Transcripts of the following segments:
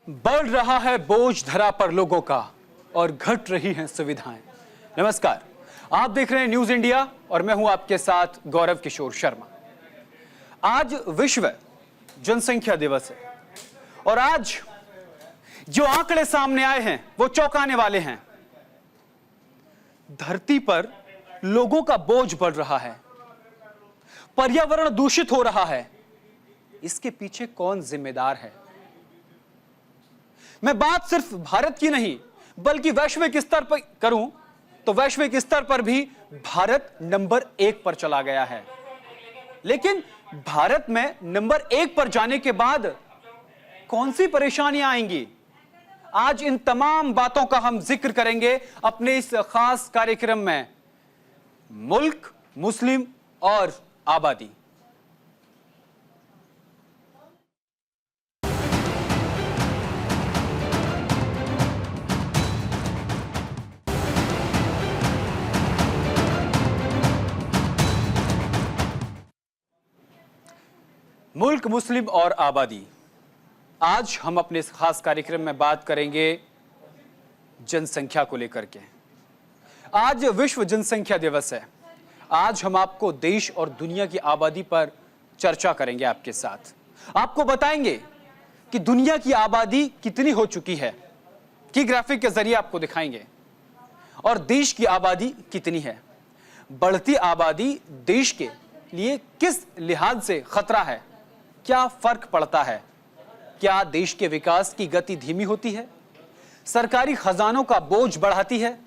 बढ़ रहा है बोझ धरा पर लोगों का और घट रही हैं सुविधाएं। नमस्कार, आप देख रहे हैं न्यूज इंडिया और मैं हूं आपके साथ गौरव किशोर शर्मा। आज विश्व जनसंख्या दिवस है और आज जो आंकड़े सामने आए हैं वो चौंकाने वाले हैं। धरती पर लोगों का बोझ बढ़ रहा है, पर्यावरण दूषित हो रहा है। इसके पीछे कौन जिम्मेदार है? मैं बात सिर्फ भारत की नहीं बल्कि वैश्विक स्तर पर करूं तो वैश्विक स्तर पर भी भारत नंबर 1 पर चला गया है। लेकिन भारत में नंबर 1 पर जाने के बाद कौन सी परेशानियां आएंगी? आज इन तमाम बातों का हम जिक्र करेंगे अपने इस खास कार्यक्रम में। मुल्क, मुस्लिम और आबादी। मुल्क, मुस्लिम और आबादी। आज हम अपने इस खास कार्यक्रम में बात करेंगे जनसंख्या को लेकर के। आज विश्व जनसंख्या दिवस है। आज हम आपको देश और दुनिया की आबादी पर चर्चा करेंगे आपके साथ। आपको बताएंगे कि दुनिया की आबादी कितनी हो चुकी है, की ग्राफिक के जरिए आपको दिखाएंगे, और देश की आबादी कितनी है। बढ़ती आबादी देश के लिए किस लिहाज से खतरा है, क्या फर्क पड़ता है, क्या देश के विकास की गति धीमी होती है, सरकारी खजानों का बोझ बढ़ाती है।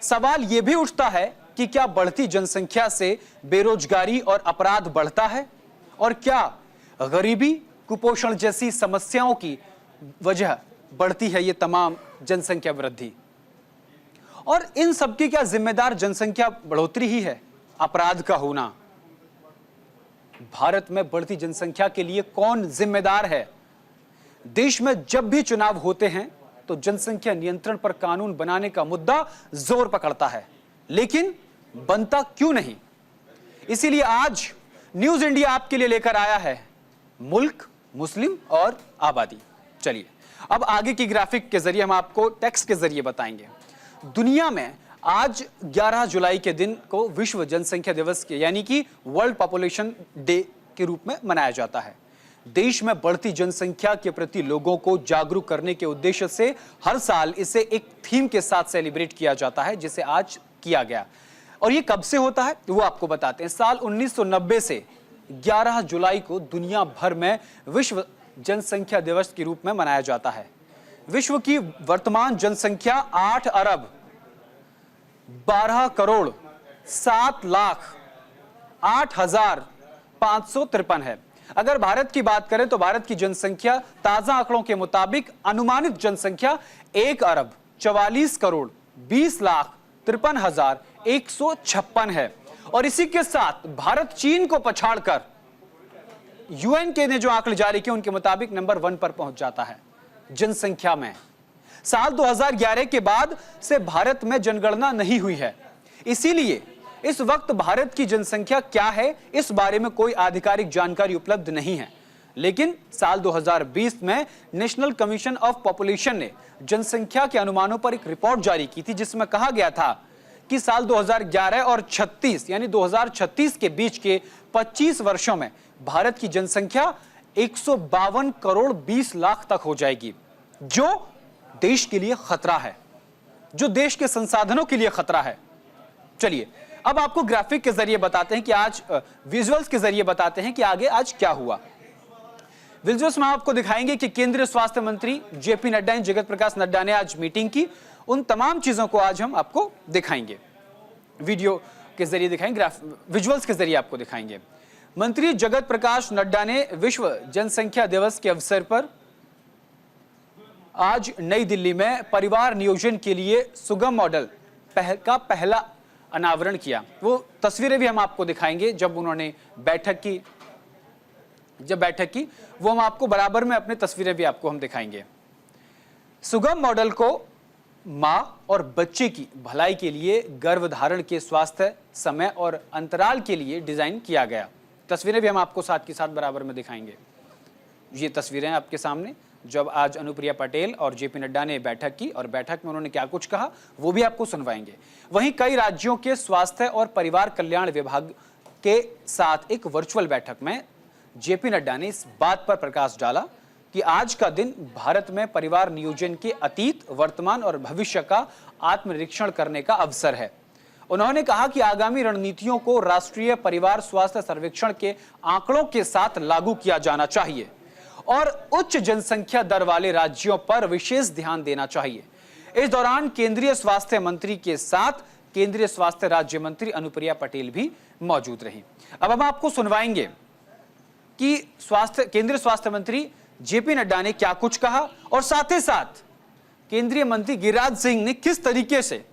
सवाल यह भी उठता है कि क्या बढ़ती जनसंख्या से बेरोजगारी और अपराध बढ़ता है, और क्या गरीबी, कुपोषण जैसी समस्याओं की वजह बढ़ती है ये तमाम जनसंख्या वृद्धि। और इन सबकी क्या जिम्मेदार जनसंख्या बढ़ोतरी ही है, अपराध का होना? भारत में बढ़ती जनसंख्या के लिए कौन जिम्मेदार है? देश में जब भी चुनाव होते हैं तो जनसंख्या नियंत्रण पर कानून बनाने का मुद्दा जोर पकड़ता है, लेकिन बनता क्यों नहीं? इसीलिए आज न्यूज इंडिया आपके लिए लेकर आया है मुल्क, मुस्लिम और आबादी। चलिए अब आगे की ग्राफिक के जरिए हम आपको टेक्स्ट के जरिए बताएंगे। दुनिया में आज 11 जुलाई के दिन को विश्व जनसंख्या दिवस के यानी कि वर्ल्ड पॉपुलेशन डे के रूप में मनाया जाता है। देश में बढ़ती जनसंख्या के प्रति लोगों को जागरूक करने के उद्देश्य से हर साल इसे एक थीम के साथ सेलिब्रेट किया जाता है, जिसे आज किया गया। और ये कब से होता है वो आपको बताते हैं। साल 1990 से 11 जुलाई को दुनिया भर में विश्व जनसंख्या दिवस के रूप में मनाया जाता है। विश्व की वर्तमान जनसंख्या 8 अरब 12 करोड़ 7 लाख 8,553 है। अगर भारत की बात करें तो भारत की जनसंख्या ताजा आंकड़ों के मुताबिक अनुमानित जनसंख्या 1 अरब 44 करोड़ 20 लाख 53,156 है। और इसी के साथ भारत चीन को पछाड़कर यूएन के ने जो आंकड़े जारी किए उनके मुताबिक नंबर 1 पर पहुंच जाता है जनसंख्या में। साल 2011 के बाद से भारत में जनगणना नहीं हुई है, इसीलिए इस वक्त भारत की जनसंख्या क्या है इस बारे में कोई आधिकारिक जानकारी उपलब्ध नहीं है। लेकिन साल 2020 में नेशनल कमीशन ऑफ पॉपुलेशन ने जनसंख्या के अनुमानों पर एक रिपोर्ट जारी की थी, जिसमें कहा गया था कि साल 2011 और 36 यानी 2036 के बीच के 25 वर्षों में भारत की जनसंख्या 152 करोड़ 20 लाख तक हो जाएगी, जो देश के लिए खतरा है, जो देश के संसाधनों के लिए खतरा है। चलिए अब आपको ग्राफिक के जरिए बताते हैं कि आज विजुअल्स के जरिए बताते हैं कि आगे आज क्या हुआ। विजुअल्स में आपको दिखाएंगे कि केंद्रीय स्वास्थ्य मंत्री जेपी नड्डा, जगत प्रकाश नड्डा ने आज मीटिंग की। उन तमाम चीजों को आज हम आपको दिखाएंगे, वीडियो के जरिए दिखाएंगे, विजुअल्स के जरिए आपको दिखाएंगे। मंत्री जगत प्रकाश नड्डा ने विश्व जनसंख्या दिवस के अवसर पर आज नई दिल्ली में परिवार नियोजन के लिए सुगम मॉडल का पहला अनावरण किया। वो तस्वीरें भी हम आपको दिखाएंगे जब उन्होंने बैठक की वो हम आपको बराबर में अपने तस्वीरें भी आपको हम दिखाएंगे। सुगम मॉडल को मां और बच्चे की भलाई के लिए गर्भधारण के स्वास्थ्य, समय और अंतराल के लिए डिजाइन किया गया। तस्वीरें भी हम आपको साथ के साथ बराबर में दिखाएंगे। ये तस्वीरें आपके सामने जब आज अनुप्रिया पटेल और जेपी नड्डा ने बैठक की और बैठक में उन्होंने क्या कुछ कहा वो भी आपको सुनवाएंगे। वहीं कई राज्यों के स्वास्थ्य और परिवार कल्याण विभाग के साथ एक वर्चुअल बैठक में जेपी नड्डा ने इस बात पर प्रकाश डाला कि आज का दिन भारत में परिवार नियोजन के अतीत, वर्तमान और भविष्य का आत्मनिरीक्षण करने का अवसर है। उन्होंने कहा कि आगामी रणनीतियों को राष्ट्रीय परिवार स्वास्थ्य सर्वेक्षण के आंकड़ों के साथ लागू किया जाना चाहिए और उच्च जनसंख्या दर वाले राज्यों पर विशेष ध्यान देना चाहिए। इस दौरान केंद्रीय स्वास्थ्य मंत्री के साथ केंद्रीय स्वास्थ्य राज्य मंत्री अनुप्रिया पटेल भी मौजूद रही। अब हम आपको सुनवाएंगे कि केंद्रीय स्वास्थ्य मंत्री जेपी नड्डा ने क्या कुछ कहा और साथ ही साथ केंद्रीय मंत्री गिरिराज सिंह ने किस तरीके से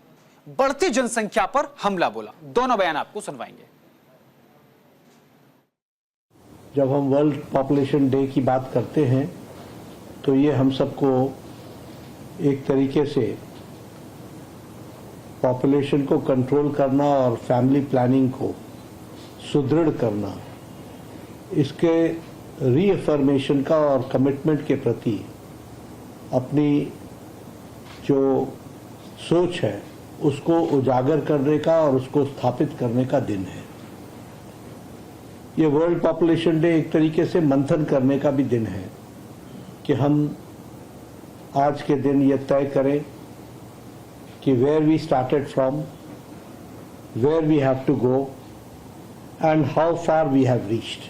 बढ़ती जनसंख्या पर हमला बोला। दोनों बयान आपको सुनवाएंगे। जब हम वर्ल्ड पॉपुलेशन डे की बात करते हैं तो ये हम सबको एक तरीके से पॉपुलेशन को कंट्रोल करना और फैमिली प्लानिंग को सुदृढ़ करना, इसके रीअफर्मेशन का और कमिटमेंट के प्रति अपनी जो सोच है उसको उजागर करने का और उसको स्थापित करने का दिन है। ये वर्ल्ड पॉपुलेशन डे एक तरीके से मंथन करने का भी दिन है कि हम आज के दिन ये तय करें कि where we started from, where we have to go and how far we have reached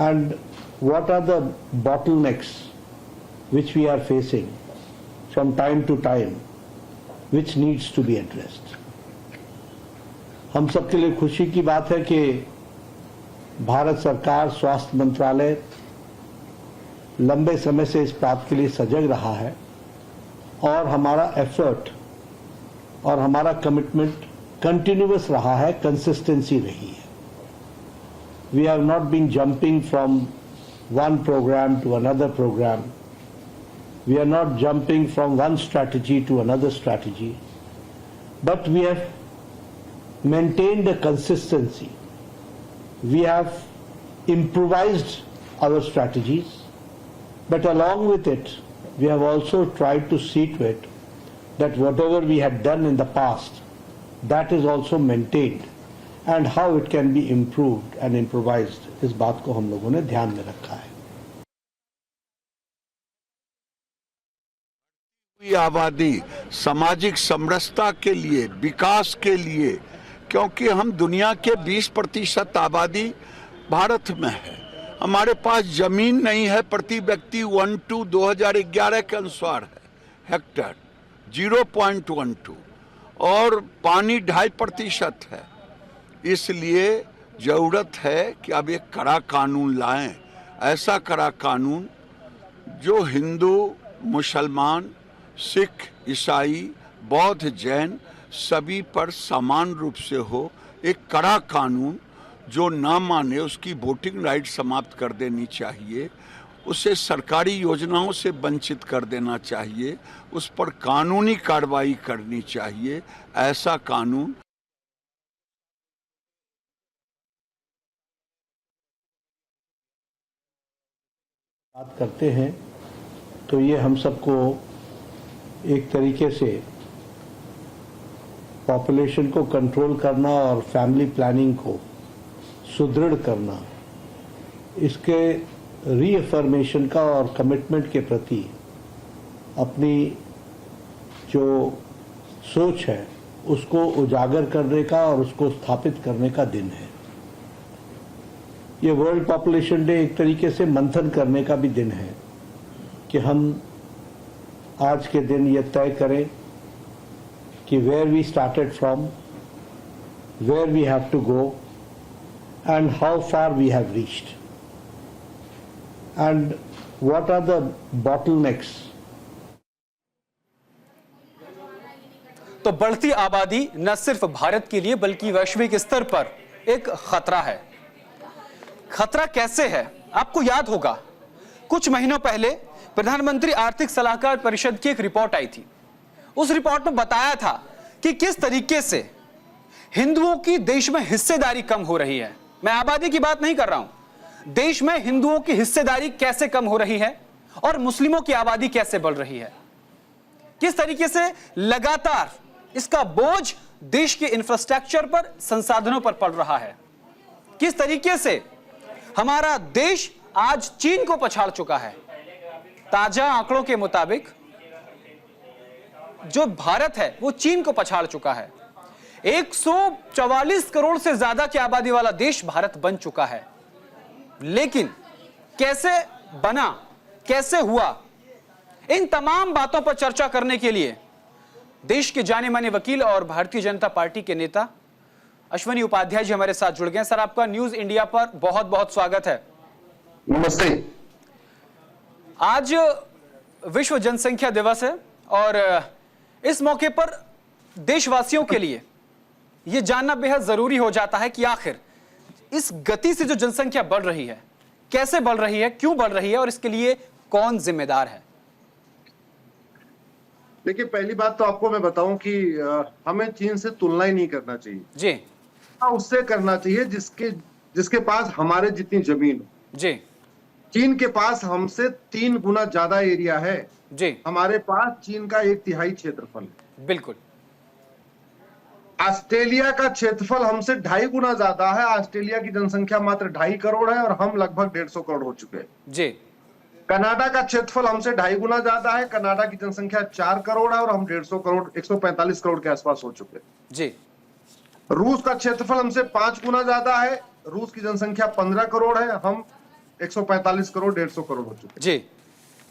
and what are the bottlenecks which we are facing from time to time which needs to be addressed. हम सबके लिए खुशी की बात है कि भारत सरकार स्वास्थ्य मंत्रालय लंबे समय से इस बात के लिए सजग रहा है और हमारा एफर्ट और हमारा कमिटमेंट कंटिन्यूअस रहा है, कंसिस्टेंसी रही है। We have not been jumping from one program to another program. We are not jumping from one strategy to another strategy. But we have maintained a consistency. We have improvised our strategies. But along with it, we have also tried to see to it that whatever we had done in the past, that is also maintained. And how it can be improved and improvised, इस बात को हम लोगों ने ध्यान में रखा है। आबादी सामाजिक समरसता के लिए, विकास के लिए, क्योंकि हम दुनिया के 20% आबादी भारत में है। हमारे पास जमीन नहीं है, प्रति व्यक्ति 2011 के अनुसार है हेक्टेयर 0.12 और पानी 2.5% है। इसलिए जरूरत है कि अब एक कड़ा कानून लाएं, ऐसा कड़ा कानून जो हिंदू, मुसलमान, सिख, ईसाई, बौद्ध, जैन सभी पर समान रूप से हो। एक कड़ा कानून जो ना माने उसकी वोटिंग राइट समाप्त कर देनी चाहिए, उसे सरकारी योजनाओं से वंचित कर देना चाहिए, उस पर कानूनी कार्रवाई करनी चाहिए। ऐसा कानून बात करते हैं तो ये हम सबको एक तरीके से पॉपुलेशन को कंट्रोल करना और फैमिली प्लानिंग को सुदृढ़ करना, इसके रीअफर्मेशन का और कमिटमेंट के प्रति अपनी जो सोच है उसको उजागर करने का और उसको स्थापित करने का दिन है। ये वर्ल्ड पॉपुलेशन डे एक तरीके से मंथन करने का भी दिन है कि हम आज के दिन ये तय करें कि where we started from, where we have to go and how far we have reached and what are the bottlenecks. तो बढ़ती आबादी न सिर्फ भारत के लिए बल्कि वैश्विक स्तर पर एक खतरा है। खतरा कैसे है? आपको याद होगा कुछ महीनों पहले प्रधानमंत्री आर्थिक सलाहकार परिषद की एक रिपोर्ट आई थी। उस रिपोर्ट में बताया था कि किस तरीके से हिंदुओं की देश में हिस्सेदारी कम हो रही है। मैं आबादी की बात नहीं कर रहा हूं, देश में हिंदुओं की हिस्सेदारी कैसे कम हो रही है और मुस्लिमों की आबादी कैसे बढ़ रही है, किस तरीके से लगातार इसका बोझ देश के इंफ्रास्ट्रक्चर पर, संसाधनों पर पड़ रहा है, किस तरीके से हमारा देश आज चीन को पछाड़ चुका है। ताजा आंकड़ों के मुताबिक जो भारत है वो चीन को पछाड़ चुका है। 144 करोड़ से ज्यादा की आबादी वाला देश भारत बन चुका है। लेकिन कैसे बना, कैसे हुआ, इन तमाम बातों पर चर्चा करने के लिए देश के जाने माने वकील और भारतीय जनता पार्टी के नेता अश्विनी उपाध्याय जी हमारे साथ जुड़ गए। सर, आपका न्यूज इंडिया पर बहुत बहुत स्वागत है। नमस्ते। आज विश्व जनसंख्या दिवस है और इस मौके पर देशवासियों के लिए यह जानना बेहद जरूरी हो जाता है कि आखिर इस गति से जो जनसंख्या बढ़ रही है, कैसे बढ़ रही है, क्यों बढ़ रही है और इसके लिए कौन जिम्मेदार है। देखिए, पहली बात तो आपको मैं बताऊं कि हमें चीन से तुलना ही नहीं करना चाहिए जी। उससे करना चाहिए जिसके पास हमारे जितनी जमीन हो। जी। चीन के पास हमसे 3 गुना ज्यादा एरिया है जी। हमारे पास चीन का 1/3 क्षेत्रफल है। बिल्कुल। ऑस्ट्रेलिया का क्षेत्रफल हमसे 2.5 गुना ज्यादा है। ऑस्ट्रेलिया की जनसंख्या मात्र 2.5 करोड़ है और हम लगभग 150 करोड़ हो चुके हैं। जी। कनाडा का क्षेत्रफल हमसे 2.5 गुना ज्यादा है। कनाडा की जनसंख्या 4 करोड़ है और हम 150 करोड़ 145 करोड़ के आसपास हो चुके हैं। जी। रूस का क्षेत्रफल हमसे 5 गुना ज्यादा है। रूस की जनसंख्या 15 करोड़ है, हम 145 करोड़ 150 करोड़ हो चुके हैं। जी।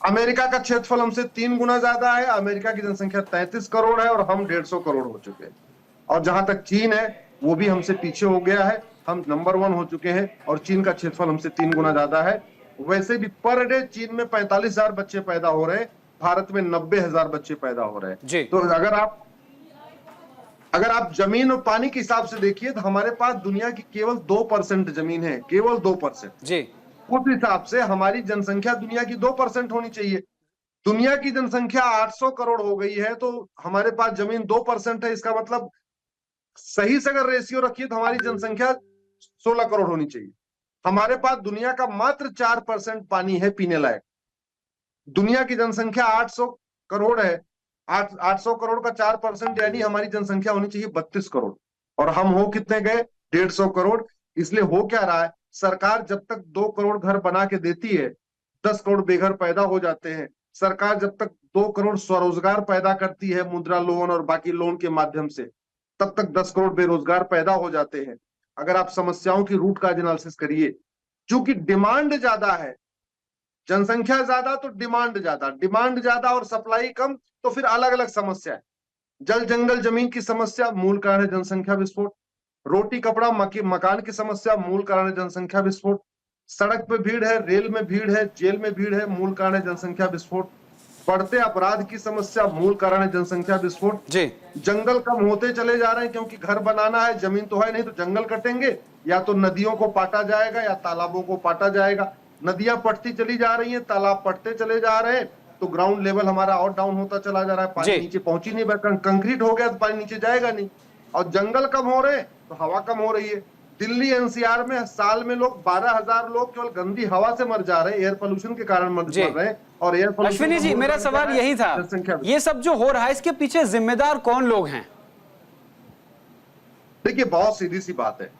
अमेरिका का क्षेत्रफल हमसे 3 गुना ज्यादा है। अमेरिका की जनसंख्या 33 करोड़ है और हम 150 करोड़ हो चुके हैं। और जहां तक चीन है वो भी हमसे पीछे हो गया है, हम नंबर 1 हो चुके हैं और चीन का क्षेत्रफल हमसे 3 गुना ज्यादा है। वैसे भी पर डे चीन में 45,000 बच्चे पैदा हो रहे हैं, भारत में 90,000 बच्चे पैदा हो रहे हैं। तो अगर आप जमीन और पानी के हिसाब से देखिए तो हमारे पास दुनिया की केवल 2% जमीन है, केवल 2%। जी। उस हिसाब से हमारी जनसंख्या दुनिया की 2% होनी चाहिए। दुनिया की जनसंख्या 800 करोड़ हो गई है तो हमारे पास जमीन 2% है। इसका मतलब सही से अगर रेशियो रखिए तो हमारी जनसंख्या 16 करोड़ होनी चाहिए। हमारे पास दुनिया का मात्र 4% पानी है पीने लायक। दुनिया की जनसंख्या 800 करोड़ है, 800 करोड़ का 4% यानी हमारी जनसंख्या होनी चाहिए 32 करोड़ और हम हो कितने गए 150 करोड़। इसलिए हो क्या रहा है, सरकार जब तक 2 करोड़ घर बना के देती है 10 करोड़ बेघर पैदा हो जाते हैं। सरकार जब तक 2 करोड़ स्वरोजगार पैदा करती है मुद्रा लोन और बाकी लोन के माध्यम से, तब तक 10 करोड़ बेरोजगार पैदा हो जाते हैं। अगर आप समस्याओं की रूट काज एनालिसिस करिए, चूंकि डिमांड ज्यादा है, जनसंख्या ज्यादा तो डिमांड ज्यादा, डिमांड ज्यादा और सप्लाई कम तो फिर अलग अलग समस्या है। जल जंगल जमीन की समस्या मूल कारण है जनसंख्या विस्फोट। रोटी कपड़ा मकान की समस्या मूल कारण है जनसंख्या विस्फोट। सड़क पे भीड़ है, रेल में भीड़ है, जेल में भीड़ है, मूल कारण है जनसंख्या विस्फोट। बढ़ते अपराध की समस्या मूल कारण है जनसंख्या विस्फोट। जी। जंगल कम होते चले जा रहे हैं क्योंकि घर बनाना है, जमीन तो है नहीं तो जंगल कटेंगे, या तो नदियों को पाटा जाएगा या तालाबों को पाटा जाएगा। नदियां पटती चली जा रही हैं, तालाब पटते चले जा रहे हैं तो ग्राउंड लेवल हमारा और डाउन होता चला जा रहा है। पानी नीचे पहुंच ही नहीं, कंक्रीट हो गया तो पानी नीचे जाएगा नहीं। और जंगल कम हो रहे हैं तो हवा कम हो रही है। दिल्ली एनसीआर में साल में लोग 12,000 लोग केवल गंदी हवा से मर जा रहे हैं, एयर पोल्यूशन के कारण मर रहे हैं। और एयर पोल्यूशन, अश्विनी जी, मेरा सवाल यही था, ये सब जो हो रहा है इसके पीछे जिम्मेदार कौन लोग हैं? देखिए, बहुत सीधी सी बात है।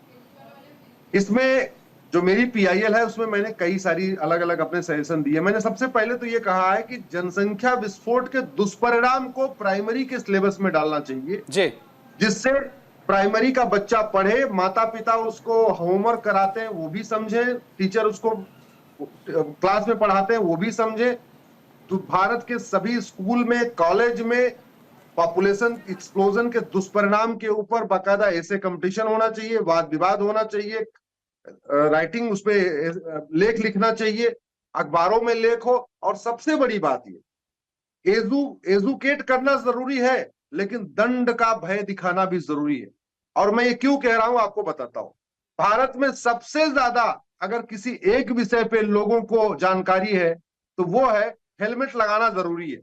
इसमें जो मेरी पीआईएल है उसमें मैंने कई सारी अलग अलग अपने सजेशन दिए। मैंने सबसे पहले तो ये कहा है कि जनसंख्या विस्फोट के दुष्परिणाम को प्राइमरी के सिलेबस में डालना चाहिए जी, जिससे प्राइमरी का बच्चा पढ़े, माता पिता उसको होमवर्क कराते हैं वो भी समझे, टीचर उसको क्लास में पढ़ाते हैं वो भी समझे। तो भारत के सभी स्कूल में, कॉलेज में पॉपुलेशन एक्सप्लोजन के दुष्परिणाम के ऊपर बाकायदा ऐसे कंपटीशन होना चाहिए, वाद विवाद होना चाहिए, राइटिंग उस पर लेख लिखना चाहिए, अखबारों में लेख हो। और सबसे बड़ी बात ये एजुकेट करना जरूरी है लेकिन दंड का भय दिखाना भी जरूरी है। और मैं ये क्यों कह रहा हूं आपको बताता हूं। भारत में सबसे ज्यादा अगर किसी एक विषय पे लोगों को जानकारी है तो वो है हेलमेट लगाना जरूरी है।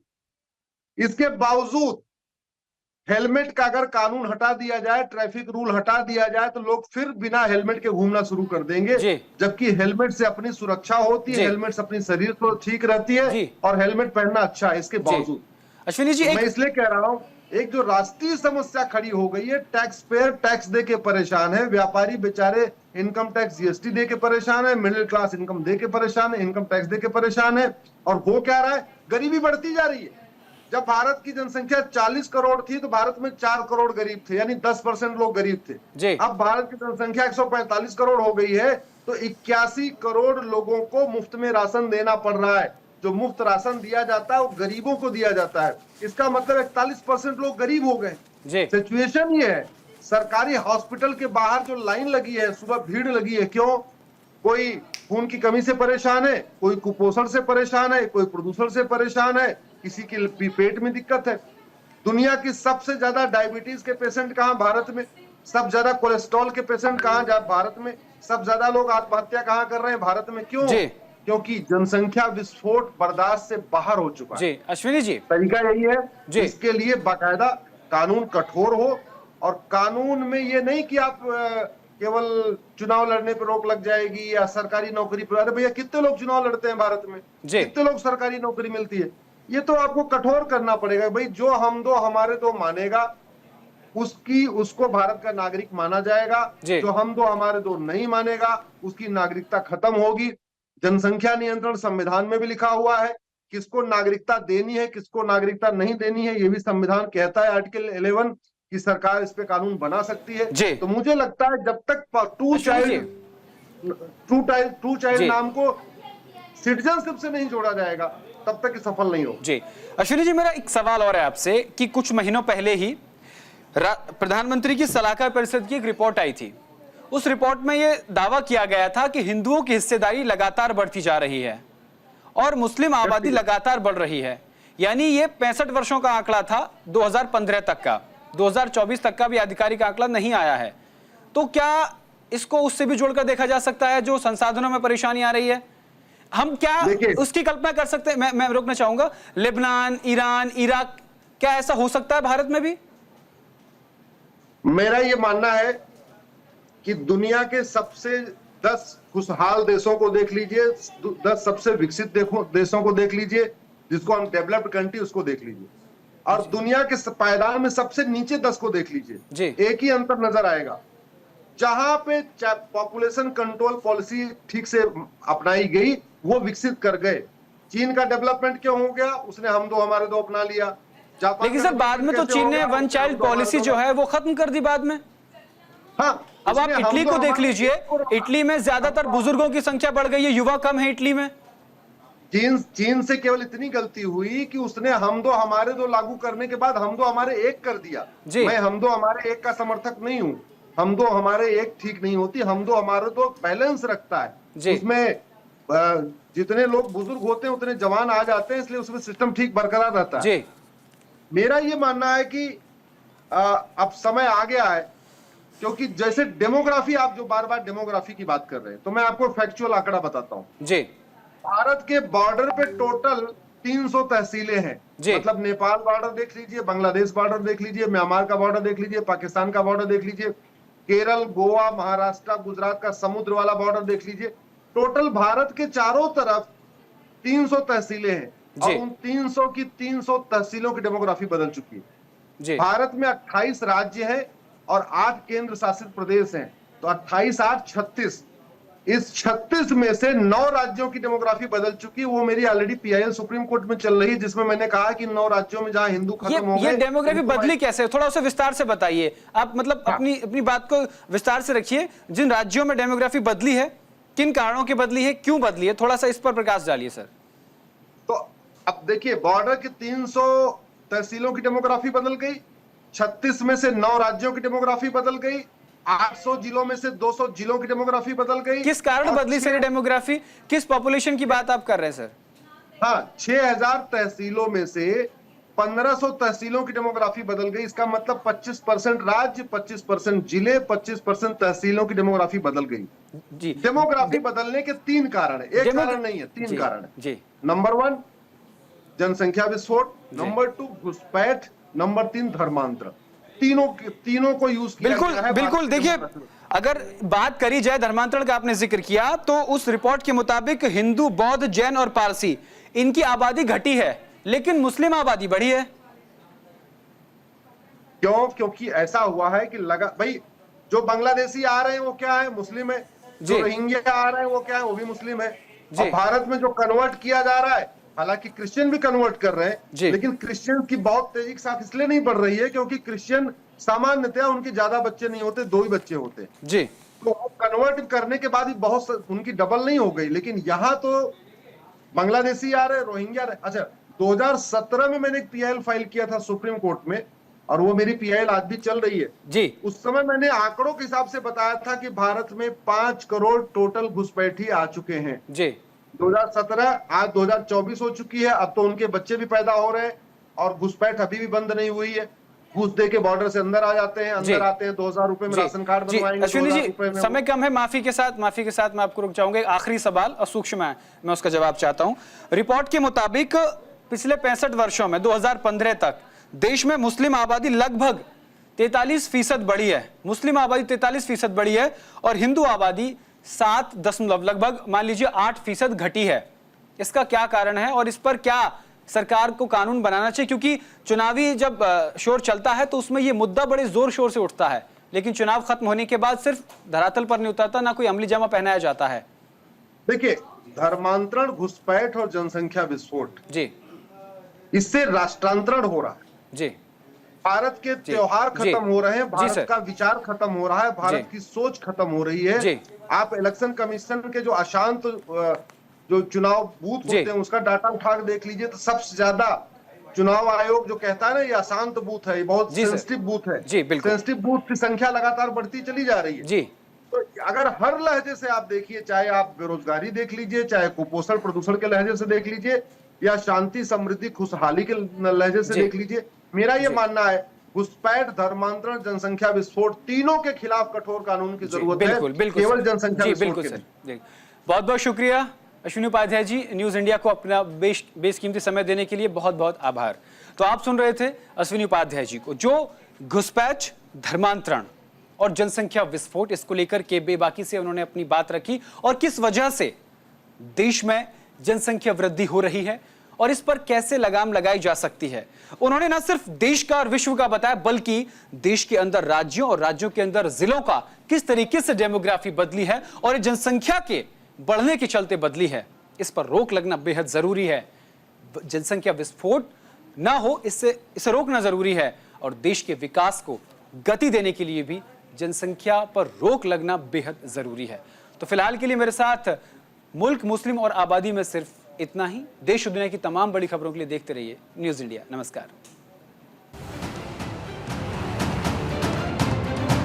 इसके बावजूद हेलमेट का अगर कानून हटा दिया जाए, ट्रैफिक रूल हटा दिया जाए, तो लोग फिर बिना हेलमेट के घूमना शुरू कर देंगे। जी। जबकि हेलमेट से अपनी सुरक्षा होती जी। है, हेलमेट से अपनी शरीर तो ठीक रहती है, जी। और हेलमेट पहनना अच्छा है इसके जी बावजूद। अश्विनी जी, तो मैं एक इसलिए कह रहा हूं, एक जो राष्ट्रीय समस्या खड़ी हो गई है, टैक्स पेयर टैक्स दे के परेशान है, व्यापारी बेचारे इनकम टैक्स जीएसटी दे के परेशान है, मिडिल क्लास इनकम दे के परेशान है, इनकम टैक्स दे के परेशान है, और हो क्या रहा है, गरीबी बढ़ती जा रही है। जब भारत की जनसंख्या 40 करोड़ थी तो भारत में 4 करोड़ गरीब थे, यानी 10% लोग गरीब थे। जी। अब भारत की जनसंख्या 145 करोड़ हो गई है, तो 81 करोड़ लोगों को मुफ्त में राशन देना पड़ रहा है। जो मुफ्त राशन दिया जाता है वो गरीबों को दिया जाता है, इसका मतलब 41% लोग गरीब हो गए। जी। सिचुएशन ये है, सरकारी हॉस्पिटल के बाहर जो लाइन लगी है, सुबह भीड़ लगी है, क्यों? कोई खून की कमी से परेशान है, कोई कुपोषण से परेशान है, कोई प्रदूषण से परेशान है, किसी के पेट में दिक्कत है। दुनिया की सबसे ज्यादा डायबिटीज के पेशेंट कहां? भारत में। सब ज्यादा कोलेस्ट्रॉल के पेशेंट कहां? भारत में। सब ज्यादा लोग आत्महत्या कहां कर रहे हैं? भारत में। क्यों? जी। क्योंकि जनसंख्या विस्फोट बर्दाश्त से बाहर हो चुका है। जी अश्विनी जी, तरीका यही है, जी। इसके लिए बाकायदा कानून कठोर हो, और कानून में ये नहीं कि आप केवल चुनाव लड़ने पर रोक लग जाएगी या सरकारी नौकरी पर। अरे भैया, कितने लोग चुनाव लड़ते हैं भारत में? जी। कितने लोग सरकारी नौकरी मिलती है? ये तो आपको कठोर करना पड़ेगा भाई। जो हम दो हमारे दो मानेगा, उसको भारत का नागरिक माना जाएगा। जो हम दो हमारे दो नहीं मानेगा, उसकी नागरिकता खत्म होगी। जनसंख्या नियंत्रण संविधान में भी लिखा हुआ है, किसको नागरिकता देनी है, किसको नागरिकता नहीं देनी है, ये भी संविधान कहता है, आर्टिकल 11, कि सरकार इस पे कानून बना सकती है। तो मुझे लगता है जब तक टू चाइल्ड नाम को सिटीजनशिप से नहीं जोड़ा जाएगा, तब तक सफल नहीं हो। जी अश्विनी जी, मेरा एक सवाल और है आपसे कि कुछ महीनों पहले ही प्रधानमंत्री की सलाहकार परिषद की एक रिपोर्ट आई थी। उस रिपोर्ट में यह दावा किया गया था कि हिंदुओं की हिस्सेदारी लगातार बढ़ती जा रही है और मुस्लिम आबादी लगातार बढ़ रही है। यानी ये 65 वर्षों का आंकड़ा था 2015 तक का, 2024 तक का भी आधिकारिक आंकड़ा नहीं आया है। तो क्या इसको उससे भी जोड़कर देखा जा सकता है जो संसाधनों में परेशानी आ रही है? हम क्या उसकी कल्पना कर सकते हैं? मैं रोकना चाहूंगा, लेबनान, ईरान, इराक, क्या ऐसा हो सकता है भारत में भी? मेरा यह मानना है कि दुनिया के सबसे 10 खुशहाल देशों को देख लीजिए, 10 सबसे विकसित देशों को देख लीजिए, जिसको हम डेवलप्ड कंट्री उसको देख लीजिए, और दुनिया के पायदान में सबसे नीचे 10 को देख लीजिए, एक ही अंतर नजर आएगा। जहां पे पॉपुलेशन कंट्रोल पॉलिसी ठीक से अपनाई गई, वो विकसित कर गए। चीन का डेवलपमेंट क्यों हो गया? उसने हम दो हमारे दो अपना लिया। लेकिन सर बाद में तो चीन ने वन चाइल्ड पॉलिसी जो है वो खत्म कर दी बाद में। हाँ, अब आप इटली को देख लीजिए, इटली में ज्यादातर बुजुर्गों की संख्या बढ़ गई है, युवा कम है इटली में। चीन से केवल इतनी गलती हुई कि उसने हम दो हमारे दो लागू करने के बाद हम दो हमारे एक कर दिया। मैं हम दो हमारे एक का समर्थक नहीं हूं। हम दो हमारे एक ठीक नहीं होती, हम दो हमारे दो बैलेंस रखता है। उसमें जितने लोग बुजुर्ग होते हैं उतने जवान आ जाते हैं, इसलिए उसमें सिस्टम ठीक बरकरार रहता है। मेरा ये मानना है कि अब समय आ गया है, क्योंकि जैसे डेमोग्राफी, आप जो बार बार डेमोग्राफी की बात कर रहे हैं, तो मैं आपको फैक्चुअल आंकड़ा बताता हूं जी। भारत के बॉर्डर पे टोटल 300 तहसीलें हैं। मतलब नेपाल बॉर्डर देख लीजिए, बांग्लादेश बॉर्डर देख लीजिए, म्यांमार का बॉर्डर देख लीजिए, पाकिस्तान का बॉर्डर देख लीजिए, केरल, गोवा, महाराष्ट्र, गुजरात का समुद्र वाला बॉर्डर देख लीजिए। टोटल भारत के चारों तरफ 300 तहसीलें हैं, और उन 300 की 300 तहसीलों की डेमोग्राफी बदल चुकी है। भारत में 28 राज्य हैं और 8 केंद्र शासित प्रदेश हैं, तो 28, 8, 36। इस 36 में से 9 राज्यों की डेमोग्राफी बदल चुकी है। वो मेरी ऑलरेडी पीआईएल सुप्रीम कोर्ट में चल रही है, जिसमें मैंने कहा कि 9 राज्यों में जहां हिंदू खत्म हो गए। ये डेमोग्राफी बदली कैसे? थोड़ा उसे विस्तार से बताइए आप, मतलब अपनी बात को विस्तार से रखिए। जिन राज्यों में डेमोग्राफी बदली है, किन कारणों की बदली है, क्यों बदली है, थोड़ा सा इस पर प्रकाश डालिए सर। तो अब देखिए, बॉर्डर की 300 तहसीलों की डेमोग्राफी बदल गई, 36 में से 9 राज्यों की डेमोग्राफी बदल गई, 800 जिलों में से 200 जिलों की डेमोग्राफी बदल गई। किस कारण बदली सर डेमोग्राफी? किस पॉपुलेशन की बात आप कर रहे हैं सर? हाँ, 6000 तहसीलों में से 1500 तहसीलों की डेमोग्राफी बदल गई। इसका मतलब 25% राज्य, 25% जिले, 25% तहसीलों की डेमोग्राफी बदल गई। जी। डेमोग्राफी बदलने के 3 कारण है, एक कारण नहीं है, 3 कारण है। नंबर 1 जनसंख्या विस्फोट, नंबर 2 घुसपैठ, नंबर 3 धर्मांतरण। तीनों को यूज किया बिल्कुल गया है। बिल्कुल। देखिए, अगर बात करी जाए धर्मांतरण का, आपने जिक्र किया, तो उस रिपोर्ट के मुताबिक हिंदू, बौद्ध, जैन और पारसी इनकी आबादी घटी है, लेकिन मुस्लिम आबादी बढ़ी है। क्यों? क्योंकि ऐसा हुआ है कि भाई जो बांग्लादेशी आ रहे हैं वो क्या है? मुस्लिम है। जो रोहिंग्या आ रहे हैं वो क्या है? वो भी मुस्लिम है। और भारत में जो कन्वर्ट किया जा रहा है, हालांकि क्रिश्चियन भी कन्वर्ट कर रहे हैं, लेकिन क्रिश्चियन की बहुत तेजी के साथ इसलिए नहीं बढ़ रही है क्योंकि क्रिश्चियन सामान्यतः उनके ज्यादा बच्चे नहीं होते, 2 ही बच्चे होते हैं जी। तो वो कन्वर्ट करने के बाद भी बहुत उनकी डबल नहीं हो गई। लेकिन यहाँ तो बांग्लादेशी आ रहे, रोहिंग्या आ रहे। अच्छा, 2017 में मैंने एक पीआईएल फाइल किया था सुप्रीम कोर्ट में, और वो मेरी पीआईएल आज भी चल रही है जी। उस समय मैंने आंकड़ों के हिसाब से बताया था कि भारत में 5 करोड़ टोटल घुसपैठी आ चुके हैं जी। 2017, आज 2024 हो चुकी है। अब तो उनके बच्चे भी पैदा हो रहे हैं और घुसपैठ अभी भी बंद नहीं हुई है। घूस दे के बॉर्डर से अंदर आ जाते हैं, अंदर आते हैं, 2000 रुपए में राशन कार्ड बनवाएंगे। अश्विनी जी, समय कम है, माफी के साथ मैं आपको रुक जाऊंगा। एक आखिरी सवाल और सूक्ष्म है, मैं उसका जवाब चाहता हूं। रिपोर्ट के मुताबिक पिछले 65 वर्षों में 2015 तक देश में मुस्लिम आबादी लगभग 43% बढ़ी है। मुस्लिम आबादी 43% बढ़ी है और हिंदू आबादी 7 दशमलव लगभग मान लीजिए 8% घटी है। इसका क्या कारण है और इस पर क्या सरकार को कानून बनाना चाहिए? क्योंकि चुनावी जब शोर चलता है तो उसमें यह मुद्दा बड़े जोर शोर से उठता है, लेकिन चुनाव खत्म होने के बाद सिर्फ धरातल पर नहीं उतरता, ना कोई अमली जामा पहनाया जाता है। देखिए, धर्मांतरण, घुसपैठ और जनसंख्या विस्फोट जी, इससे राष्ट्रांतरण हो रहा है जी। भारत के त्योहार खत्म हो रहे हैं, भारत का विचार खत्म हो रहा है, भारत की सोच खत्म हो रही है। आप इलेक्शन कमीशन के जो अशांत जो चुनाव बूथ होते हैं उसका डाटा उठा के देख लीजिए, तो सबसे ज्यादा चुनाव आयोग जो कहता है ना ये अशांत बूथ है, ये बहुत सेंसिटिव बूथ है जी। सेंसिटिव बूथ की संख्या लगातार बढ़ती चली जा रही है जी। तो अगर हर लहजे से आप देखिए, चाहे आप बेरोजगारी देख लीजिए, चाहे कुपोषण प्रदूषण के लहजे से देख लीजिए, या शांति समृद्धि खुशहाली के लहजे से देख लीजिए, मेरा ये मानना है घुसपैठ, धर्मांतरण, जनसंख्या विस्फोट, तीनों के खिलाफ कठोर कानून की जरूरत है। केवल जनसंख्या विस्फोट के। बहुत बहुत शुक्रिया अश्विनी उपाध्याय जी, न्यूज इंडिया को अपना बेशकीमती समय देने के लिए बहुत बहुत आभार। तो आप सुन रहे थे अश्विनी उपाध्याय जी को, जो घुसपैठ, धर्मांतरण और जनसंख्या विस्फोट, इसको लेकर के बेबाकी से उन्होंने अपनी बात रखी और किस वजह से देश में जनसंख्या वृद्धि हो रही है और इस पर कैसे लगाम लगाई जा सकती है। उन्होंने न सिर्फ देश का और विश्व का बताया, बल्कि देश के अंदर राज्यों और राज्यों के अंदर जिलों का किस तरीके से डेमोग्राफी बदली है और जनसंख्या के बढ़ने के चलते बदली है। इस पर रोक लगना बेहद जरूरी है। जनसंख्या विस्फोट ना हो, इसे रोकना जरूरी है और देश के विकास को गति देने के लिए भी जनसंख्या पर रोक लगना बेहद जरूरी है। तो फिलहाल के लिए मेरे साथ मुल्क, मुस्लिम और आबादी में सिर्फ इतना ही। देश और दुनिया की तमाम बड़ी खबरों के लिए देखते रहिए न्यूज इंडिया। नमस्कार।